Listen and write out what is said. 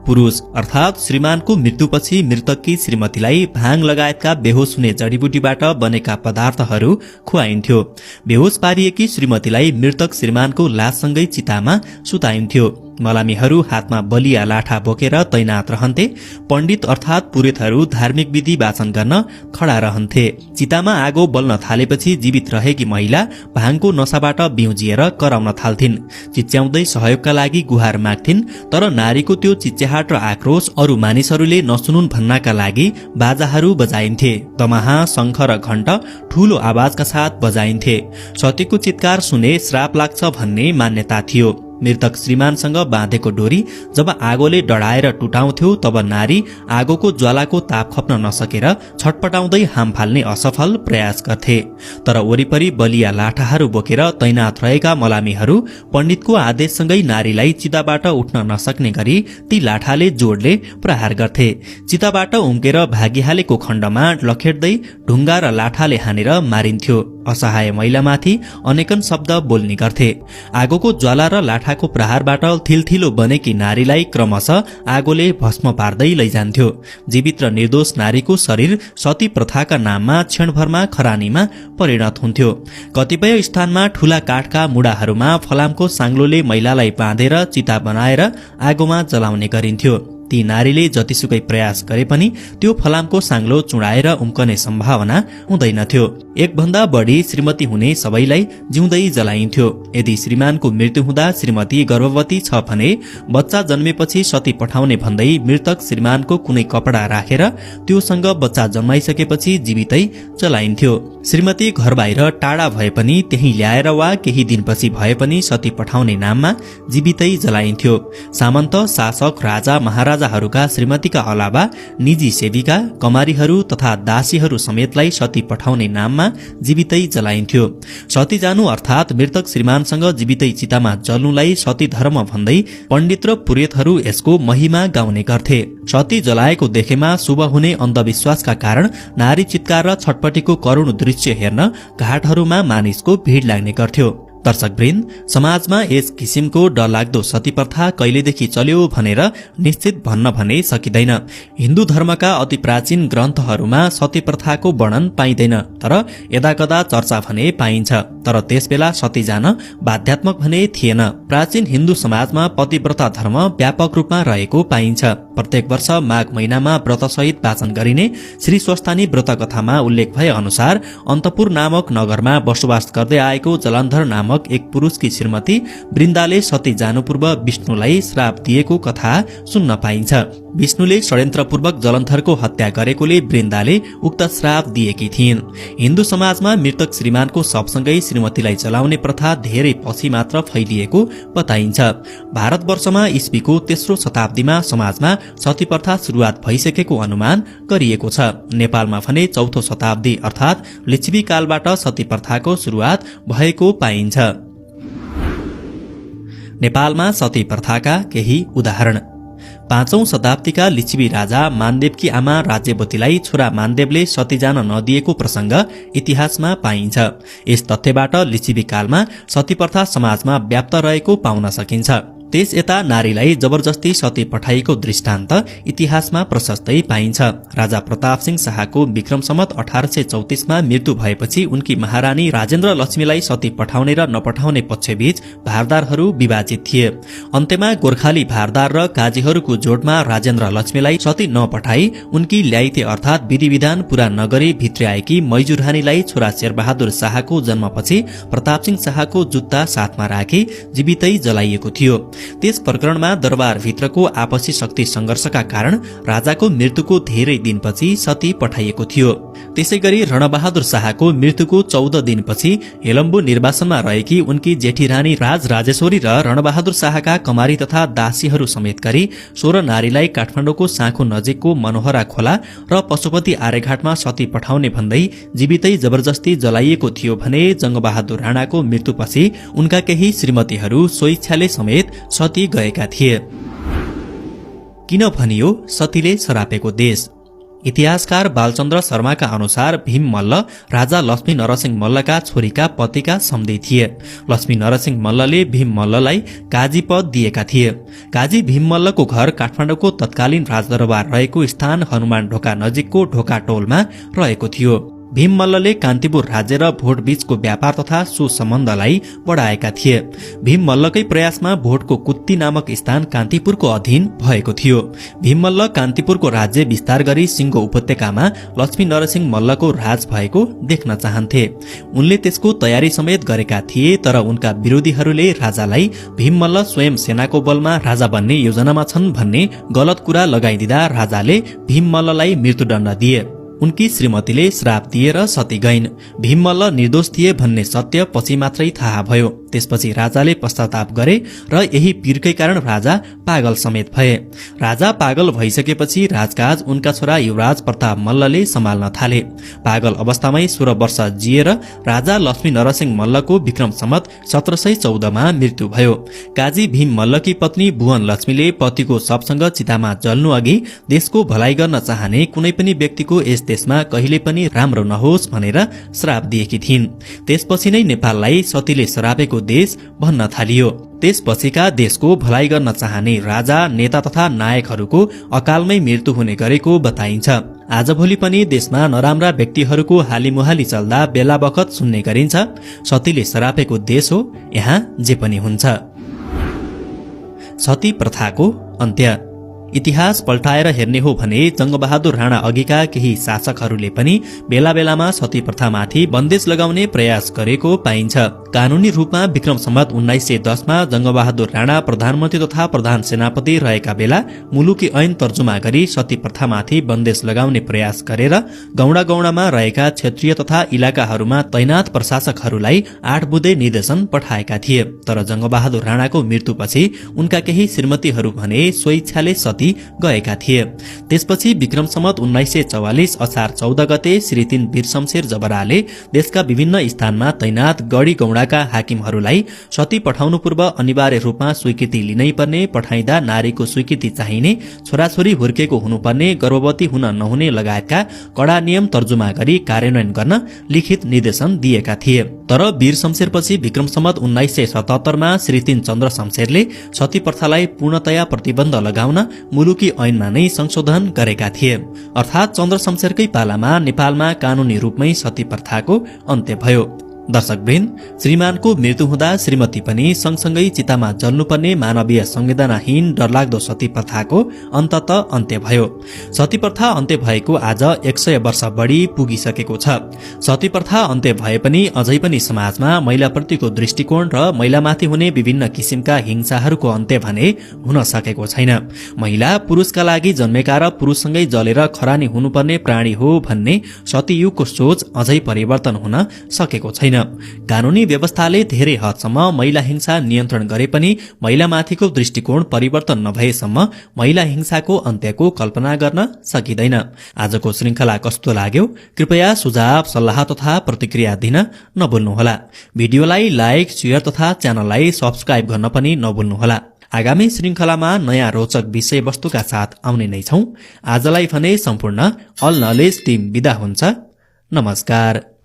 पुरुष अर्थात श्रीमानको मृत्युपछि मृतककी श्रीमतीलाई भाङ लगायतका बेहोस हुने जडीबुटीबाट बनेका पदार्थहरू खुवाइन्थ्यो। बेहोस पारिएकी श्रीमतीलाई मृतक श्रीमानको लाससँगै चितामा सुताइन्थ्यो। मलामीहरू हातमा बलिया लाठा बोकेर तैनात रहन्थे। पण्डित अर्थात पुरोहितहरू धार्मिक विधि वाचन गर्न खडा रहन्थे। चितामा आगो बल्न थालेपछि जीवित रहेकी महिला भाङको नशाबाट बिउजिएर कराउन थाल्थिन्। चिच्याउँदै सहयोगका लागि गुहार माग्थिन्, तर नारीको त्यो चिच्याहाट र आक्रोश अरू मानिसहरूले नसुनुन् भन्नका लागि बाजाहरू बजाइन्थे। दमाहा, शंख र घण्ट ठूलो आवाजका साथ बजाइन्थे। सतीको चित्कार सुने श्राप लाग्छ भन्ने मान्यता थियो। मृतक श्रीमानसँग बाँधेको डोरी जब आगोले डढाएर टुटाउँथ्यो तब नारी आगोको ज्वालाको ताप खप्न नसकेर छटपटाउँदै हाम फाल्ने असफल प्रयास गर्थे। तर वरिपरि बलिया लाठाहरू बोकेर तैनात रहेका मलामीहरू पण्डितको आदेशसँगै नारीलाई चिताबाट उठ्न नसक्ने गरी ती लाठाले जोडले प्रहार गर्थे। चिताबाट उम्केर भागिहालेको खण्डमा लखेट्दै ढुङ्गा र लाठाले हानेर मारिन्थ्यो। असहाय महिलामाथि अनेकन शब्द बोल्ने गर्थे। आगोको ज्वाला र लाठाको प्रहारबाट थिलथिलो बनेकी नारीलाई क्रमशः आगोले भस्म पार्दै लैजान्थ्यो। जीवित र निर्दोष नारीको शरीर सती प्रथाका नाममा क्षणभरमा खरानीमा परिणत हुन्थ्यो। कतिपय स्थानमा ठूला काठका मुढाहरूमा फलामको साङ्लोले महिलालाई बाँधेर चिता बनाएर आगोमा जलाउने गरिन्थ्यो। ती नारीले जतिसुकै प्रयास गरे पनि त्यो फलामको साङ्लो चुडाएर उम्कने सम्भावना हुँदैनथ्यो। एकभन्दा बढी श्रीमती हुने सबैलाई जिउँदै जलाइन्थ्यो। यदि श्रीमानको मृत्यु हुँदा श्रीमती गर्भवती छ भने बच्चा जन्मेपछि सती पठाउने भन्दै मृतक श्रीमानको कुनै कपडा राखेर त्योसँग बच्चा जन्माइसकेपछि जीवितै जलाइन्थ्यो। श्रीमती घर बाहिर टाढा भए पनि त्यही ल्याएर वा केही दिनपछि भए पनि सती पठाउने नाममा जीवितै जलाइन्थ्यो। सामन्त, शासक, राजा, महाराजाहरूका श्रीमतीका अलावा निजी सेविका, कमारीहरू तथा दासीहरू समेतलाई सती पठाउने नाममा जीवितै जलाइन्थ्यो। सती जानु अर्थात मृतक श्रीमानसँग जीवितै चितामा जल्नुलाई सती धर्म भन्दै पण्डित र पुरोहितहरू यसको महिमा गाउने गर्थे। सती जलाएको देखेमा शुभ हुने अन्धविश्वासका कारण नारी चित्कार र छटपटीको करुण दृश्य हेर्न घाटहरूमा मानिसको भीड़ लाग्ने गर्थ्यो। दर्शकवृन्द, समाजमा यस किसिमको डरलाग्दो सती प्रथा कहिलेदेखि चल्यो भनेर निश्चित भन्न भने सकिँदैन। हिन्दू धर्मका अति प्राचीन ग्रन्थहरूमा सती प्रथाको वर्णन पाइँदैन, तर यदाकदा चर्चा भने पाइन्छ। तर त्यसबेला सती जान बाध्यात्मक भने थिएन। प्राचीन हिन्दू समाजमा पतिव्रता धर्म व्यापक रूपमा रहेको पाइन्छ। प्रत्येक वर्ष माघ महिनामा व्रतसहित वाचन गरिने श्री स्वस्थानी व्रत कथामा उल्लेख भए अनुसार अन्तपुर नामक नगरमा बसोबास गर्दै आएको जलन्धर नामक एक पुरुषकी श्रीमती वृन्दाले सती जानु पूर्व विष्णुलाई श्राप दिएको कथा सुन्न पाइन्छ। विष्णुले षड्यन्त्रपूर्वक जलन्धरको हत्या गरेकोले वृन्दाले उक्त श्राप दिएकी थिइन्। हिन्दू समाजमा मृतक श्रीमानको शवसँगै श्रीमतीलाई जलाउने प्रथा धेरै पछि मात्र फैलिएको बताइन्छ। भारतवर्षमा ईस्वीको तेस्रो शताब्दीमा समाजमा सती प्रथा सुरुवात भइसकेको अनुमान गरिएको छ। नेपालमा भने चौथो शताब्दी अर्थात लिच्छवी कालबाट सती प्रथाको सुरुवात भएको पाइन्छ। नेपालमा सती प्रथाका केही उदाहरण। 5औं शताब्दीका लिच्छवी राजा मानदेवकी आमा राज्यवतीलाई छोरा मानदेवले सती जान नदिएको प्रसंग इतिहासमा पाइन्छ। यस तथ्यबाट लिच्छवी कालमा सती प्रथा समाजमा व्याप्त रहेको पाउन सकिन्छ। त्यस यता नारीलाई जबरजस्ती सती पठाइएको दृष्टान्त इतिहासमा प्रशस्तै पाइन्छ। राजा प्रताप सिंह शाहको विक्रम सम्वत 1834 मा मृत्यु भएपछि उनकी महारानी राजेन्द्र लक्ष्मीलाई सती पठाउने र नपठाउने पक्षबीच भारदारहरू विभाजित थिए। अन्त्यमा गोर्खाली भारदार र काजीहरूको जोडमा राजेन्द्र लक्ष्मीलाई सती नपठाई उनकी ल्याइते अर्थात विधि विधान पूरा नगरी भित्र्याएकी मैजुरानीलाई छोरा शेरबहादुर शाहको जन्मपछि प्रताप सिंह शाहको जुत्ता साथमा राखी जीवितै जलाइएको थियो। त्यस प्रकरणमा दरबार भित्रको आपसी शक्ति संघर्षका कारण राजाको मृत्युको धेरै दिनपछि सती पठाइएको थियो। त्यसैगरी रणबहादुर शाहको मृत्युको 14 दिनपछि हेलम्बु निर्वासनमा रहेकी उनकी जेठी रानी राजेश्वरी र रणबहादुर शाहका कमारी तथा दासीहरू समेत गरी 16 नारीलाई काठमाडौँको साँखु नजिकको मनोहरा खोला र पशुपति आर्यघाटमा सती पठाउने भन्दै जीवितै जबरजस्ती जलाइएको थियो भने जंगबहादुर राणाको मृत्युपछि उनका केही श्रीमतीहरू स्वेच्छाले समेत सती गएका थिए। किन भनियो सतीले सरापेको देश? इतिहासकार बालचन्द्र शर्माका अनुसार भीम मल्ल राजा लक्ष्मी नरसिंह मल्लका छोरीका पतिका सम्धी थिए। लक्ष्मी नरसिंह मल्लले भीम मल्ललाई काजी पद दिएका थिए। काजी भीम मल्लको घर काठमाडौँको तत्कालीन राजदरबार रहेको स्थान हनुमान ढोका नजिकको ढोका टोलमा रहेको थियो। भीम मल्लले कान्तिपुर राज्य र भोट बीचको व्यापार तथा सुसम्बन्धलाई बढाएका थिए। भीम मल्लकै प्रयासमा भोटको कुत्ती नामक स्थान कान्तिपुरको अधीन भएको थियो। भीम मल्ल कान्तिपुरको राज्य विस्तार गरी सिंहो उपत्यकामा लक्ष्मी नरसिंह मल्लको राज भएको देख्न चाहन्थे। उनले त्यसको तयारी समेत गरेका थिए, तर उनका विरोधीहरूले राजालाई भीम मल्ल स्वयं सेनाको बलमा राजा बन्ने योजनामा छन् भन्ने गलत कुरा लगाइदिँदा राजाले भीम मल्ललाई मृत्युदण्ड दिए। उनकी श्रीमतीले श्राप दिएर सती गइन्। भीम मल्ल निर्दोष थिए भन्ने सत्य पछि मात्रै थाहा भयो। त्यसपछि राजाले पश्चाताप गरे र यही पीरकै कारण राजा पागल समेत भए। राजा पागल भइसकेपछि राजकाज उनका छोरा युवराज प्रताप मल्लले सम्हाल्न थाले। पागल अवस्थामै 16 वर्ष जिएर राजा लक्ष्मी नरसिंह मल्लको विक्रम सम्वत 1714 मा मृत्यु भयो। काजी भीम मल्लकी पत्नी भुवन लक्ष्मीले पतिको शवसँग चितामा जल्नु अघि देशको भलाइ गर्न चाहने कुनै पनि व्यक्तिको यस देशमा कहिले पनि राम्रो नहोस् भनेर श्राप दिएकी थिइन्। त्यसपछि नै नेपाललाई सतीले श्रापेको देश भन्न थालियो। त्यसपछिका देशको भलाइ गर्न चाहने राजा, नेता तथा नायकहरूको अकालमै मृत्यु हुने गरेको बताइन्छ। आजभोलि पनि देशमा नराम्रा व्यक्तिहरूको हालिमुहाली चल्दा बेला बखत सुन्ने गरिन्छ, सतीले श्रापेको देश हो, यहाँ जे पनि हुन्छ। सती प्रथाको अन्त्य। इतिहास पल्टाएर हेर्ने हो भने जंगबहादुर राणा अघिका केही शासकहरूले पनि बेला बेलामा सती प्रथामाथि बन्देज लगाउने प्रयास गरेको पाइन्छ। कानूनी रूपमा विक्रम सम्वत 1910 मा जंगबहादुर राणा प्रधानमन्त्री तथा प्रधान सेनापति रहेका बेला मुलुकी ऐन तर्जुमा गरी सती प्रथामाथि बन्देज लगाउने प्रयास गरेर गौडा गौडामा रहेका क्षेत्रीय तथा इलाकाहरूमा तैनात प्रशासकहरूलाई 8 बुँदे निर्देशन पठाएका थिए। तर जंगबहादुर राणाको मृत्युपछि उनका केही श्रीमतीहरू भने स्वेच्छाले सती गएका थिए। त्यसपछि विक्रम सम्वत 1944 असार 14 गते श्री 3 वीर शमशेर जबराले देशका विभिन्न स्थानमा तैनात गढी गौडाका हाकिमहरूलाई सती पठाउनु पूर्व अनिवार्य रूपमा स्वीकृति लिनै पर्ने, पठाइदा नारीको स्वीकृति चाहिने, छोराछोरी हुर्केको हुनुपर्ने, गर्भवती हुन नहुने लगायतका कडा नियम तर्जुमा गरी कार्यान्वयन गर्न लिखित निर्देशन दिएका थिए। तर वीर शमशेरपछि विक्रम सम्वत 1977 मा श्री 3 चन्द्र शमशेरले सती प्रथालाई पूर्णतया प्रतिबन्ध लगाउन मुलुकी ऐनमा नै संशोधन गरेका थिए। अर्थात चन्द्र शमशेरकै पालामा नेपालमा कानूनी रूपमै सती प्रथाको अन्त्य भयो। दर्शकवृन्द, श्रीमानको मृत्यु हुँदा श्रीमती पनि सँगसँगै चितामा जल्नुपर्ने मानवीय संवेदनाहीन डरलाग्दो सती प्रथाको अन्ततः अन्त्य भयो। सती प्रथा अन्त्य भएको आज 100 वर्ष बढी पुगिसकेको छ। सती प्रथा अन्त्य भए पनि अझै पनि समाजमा महिलाप्रतिको दृष्टिकोण र महिलामाथि हुने विभिन्न किसिमका हिंसाहरूको अन्त्य भने हुन सकेको छैन। महिला पुरुषका लागि जन्मेका र पुरुषसँगै जलेर खरानी हुनुपर्ने प्राणी हो भन्ने सतीयुगको सोच अझै परिवर्तन हुन सकेको छैन। कानूनी व्यवस्थाले धेरै हदसम्म महिला हिंसा नियन्त्रण गरे पनि महिलामाथिको दृष्टिकोण परिवर्तन नभएसम्म महिला हिंसाको अन्त्यको कल्पना गर्न सकिँदैन। आजको श्रृंखला कस्तो लाग्यो? कृपया सुझाव, सल्लाह तथा प्रतिक्रिया दिन नभुल्नुहोला। भिडियोलाई लाइक, शेयर तथा च्यानललाई सब्स्क्राइब गर्न पनि नभुल्नुहोला। आगामी श्रृंखलामा नयाँ रोचक विषयवस्तुका साथ आउने नै छौं। आजलाई भने सम्पूर्ण अल नलेज टिम बिदा हुन्छ। नमस्कार।